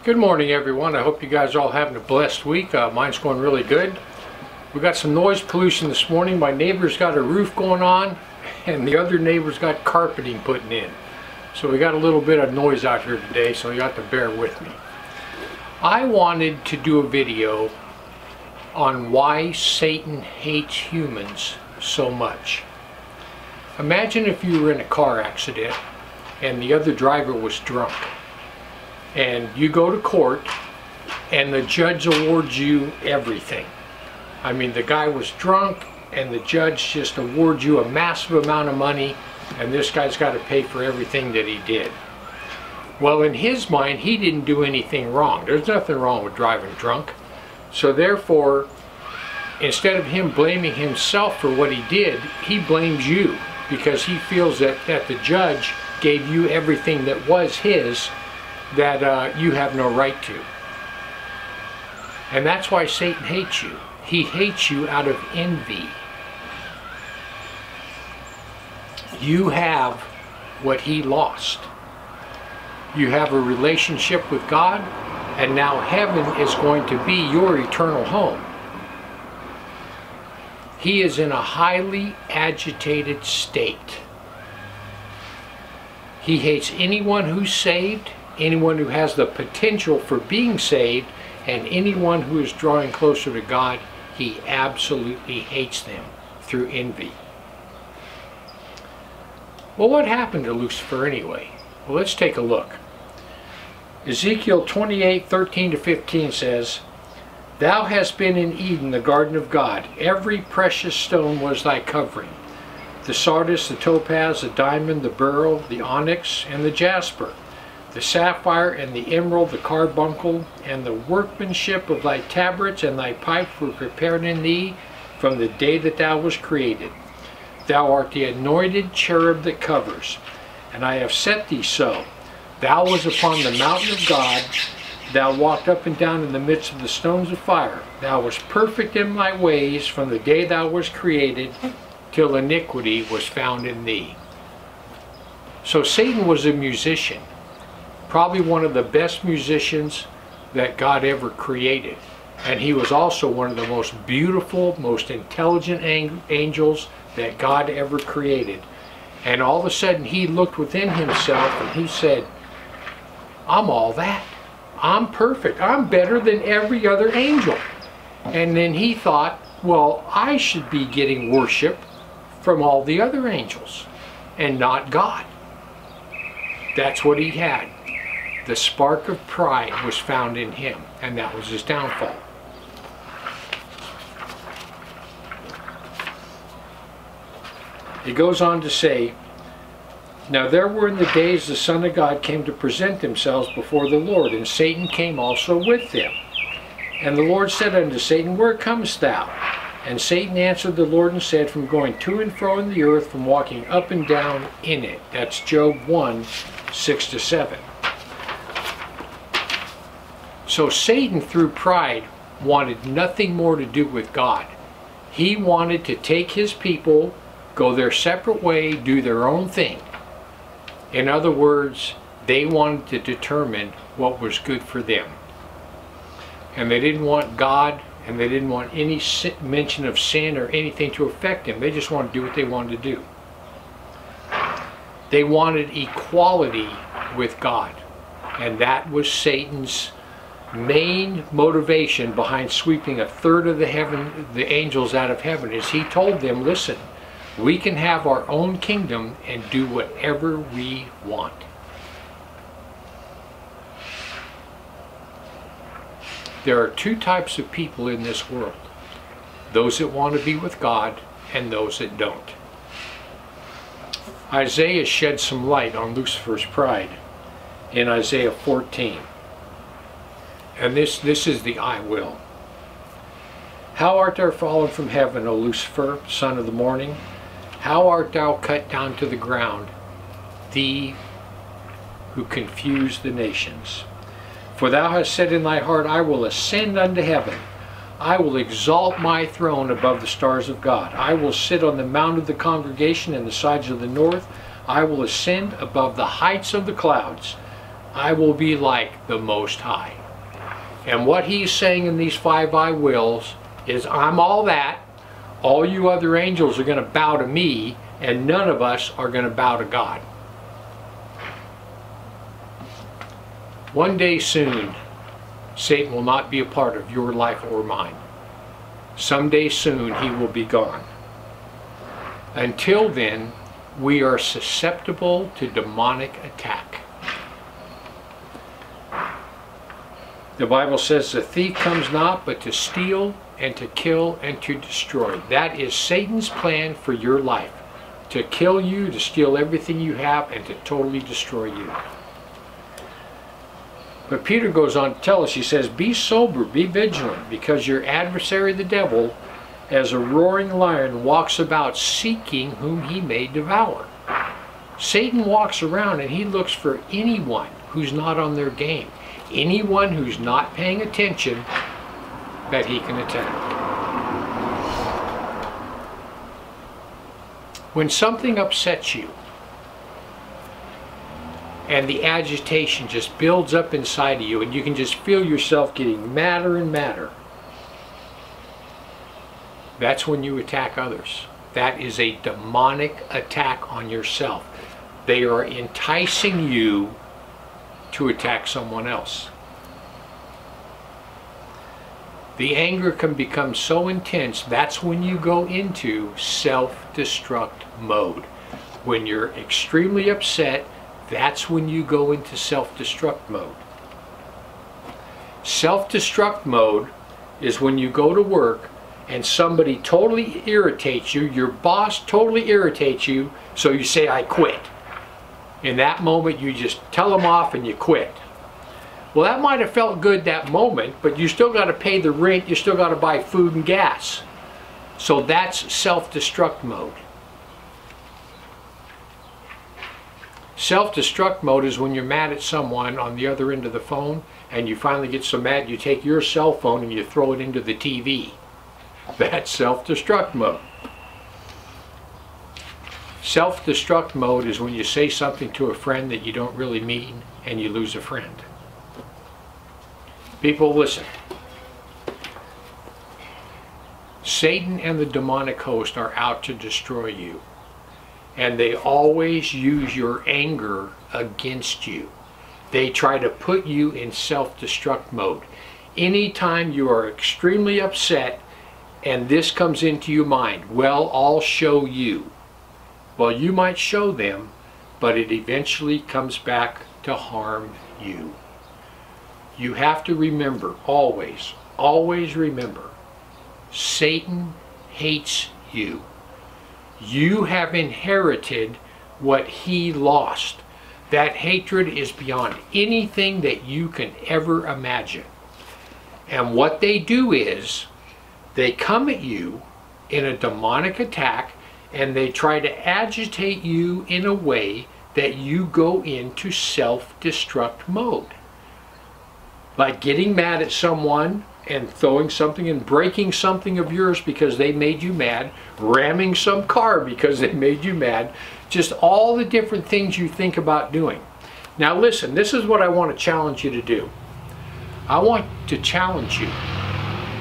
Good morning, everyone. I hope you guys are all having a blessed week. Mine's going really good. We got some noise pollution this morning. My neighbor's got a roof going on and the other neighbor's got carpeting putting in. So we got a little bit of noise out here today, so you have to bear with me. I wanted to do a video on why Satan hates humans so much. Imagine if you were in a car accident and the other driver was drunk. And you go to court and the judge awards you everything. I mean, the guy was drunk and the judge just awards you a massive amount of money, and this guy's got to pay for everything that he did. Well, in his mind, he didn't do anything wrong. There's nothing wrong with driving drunk. So therefore, instead of him blaming himself for what he did, he blames you because he feels that the judge gave you everything that was his that you have no right to. And that's why Satan hates you. He hates you out of envy. You have what he lost. You have a relationship with God, and now heaven is going to be your eternal home. He is in a highly agitated state. He hates anyone who's saved, anyone who has the potential for being saved, and anyone who is drawing closer to God. He absolutely hates them through envy. Well, what happened to Lucifer anyway? Well, let's take a look. Ezekiel 28:13-15 says, "Thou hast been in Eden, the garden of God. Every precious stone was thy covering. The sardius, the topaz, the diamond, the beryl, the onyx, and the jasper, the sapphire and the emerald, the carbuncle, and the workmanship of thy tabrets and thy pipes were prepared in thee from the day that thou wast created. Thou art the anointed cherub that covers, and I have set thee so. Thou was upon the mountain of God. Thou walked up and down in the midst of the stones of fire. Thou wast perfect in thy ways from the day thou wast created, till iniquity was found in thee." So Satan was a musician. Probably one of the best musicians that God ever created. And he was also one of the most beautiful, most intelligent angels that God ever created. And all of a sudden he looked within himself and he said, "I'm all that. I'm perfect. I'm better than every other angel." And then he thought, well, I should be getting worship from all the other angels and not God. That's what he had. The spark of pride was found in him, and that was his downfall. It goes on to say, "Now there were in the days the Son of God came to present themselves before the Lord, and Satan came also with them. And the Lord said unto Satan, Where comest thou? And Satan answered the Lord and said, From going to and fro in the earth, from walking up and down in it." That's Job 1:6-7. So Satan, through pride, wanted nothing more to do with God. He wanted to take his people, go their separate way, do their own thing. In other words, they wanted to determine what was good for them. And they didn't want God, and they didn't want any mention of sin or anything to affect them. They just wanted to do what they wanted to do. They wanted equality with God. And that was Satan's main motivation behind sweeping a third of the angels out of heaven. Is he told them, listen, we can have our own kingdom and do whatever we want. There are two types of people in this world: those that want to be with God and those that don't. Isaiah sheds some light on Lucifer's pride in Isaiah 14. And this is the "I will." "How art thou fallen from heaven, O Lucifer, son of the morning? How art thou cut down to the ground, thee who confuse the nations? For thou hast said in thy heart, I will ascend unto heaven. I will exalt my throne above the stars of God. I will sit on the mount of the congregation in the sides of the north. I will ascend above the heights of the clouds. I will be like the Most High. And what he's saying in these 5 I wills is, I'm all that. All you other angels are going to bow to me, and none of us are going to bow to God. One day soon, Satan will not be a part of your life or mine. Someday soon, he will be gone. Until then, we are susceptible to demonic attack. The Bible says the thief comes not but to steal and to kill and to destroy. That is Satan's plan for your life. To kill you, to steal everything you have, and to totally destroy you. But Peter goes on to tell us, he says, be sober, be vigilant, because your adversary the devil, as a roaring lion, walks about seeking whom he may devour. Satan walks around and he looks for anyone who's not on their game, anyone who's not paying attention, that he can attack. When something upsets you, and the agitation just builds up inside of you, and you can just feel yourself getting madder and madder, that's when you attack others. That is a demonic attack on yourself. They are enticing you to attack someone else. The anger can become so intense, that's when you go into self-destruct mode. When you're extremely upset, that's when you go into self-destruct mode. Self-destruct mode is when you go to work and somebody totally irritates you, your boss totally irritates you, so you say, I quit. In that moment, you just tell them off and you quit. Well, that might have felt good that moment, but you still got to pay the rent, you still got to buy food and gas. So that's self-destruct mode. Self-destruct mode is when you're mad at someone on the other end of the phone, and you finally get so mad you take your cell phone and you throw it into the TV. That's self-destruct mode. Self-destruct mode is when you say something to a friend that you don't really mean and you lose a friend. People, listen. Satan and the demonic host are out to destroy you. And they always use your anger against you. They try to put you in self-destruct mode. Anytime you are extremely upset and this comes into your mind, well, I'll show you. Well, you might show them, but it eventually comes back to harm you. You have to remember, always, always remember, Satan hates you. You have inherited what he lost. That hatred is beyond anything that you can ever imagine. And what they do is, they come at you in a demonic attack, and they try to agitate you in a way that you go into self-destruct mode. Like getting mad at someone and throwing something and breaking something of yours because they made you mad, ramming some car because they made you mad, just all the different things you think about doing. Now listen, this is what I want to challenge you to do. I want to challenge you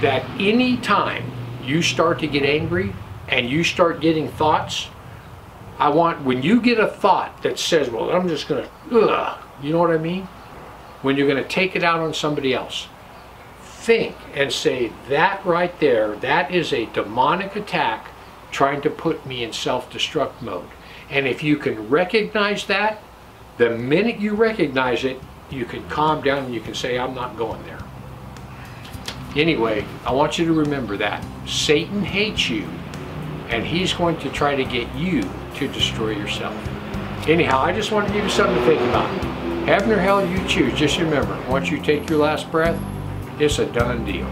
that any time you start to get angry and you start getting thoughts, I want, when you get a thought that says, well, I'm just going to, you know what I mean? When you're going to take it out on somebody else, think and say, that right there, that is a demonic attack trying to put me in self-destruct mode. And if you can recognize that, the minute you recognize it, you can calm down and you can say, I'm not going there. Anyway, I want you to remember that. Satan hates you, and he's going to try to get you to destroy yourself. Anyhow, I just want to give you something to think about. Heaven or hell, you choose. Just remember, once you take your last breath, it's a done deal.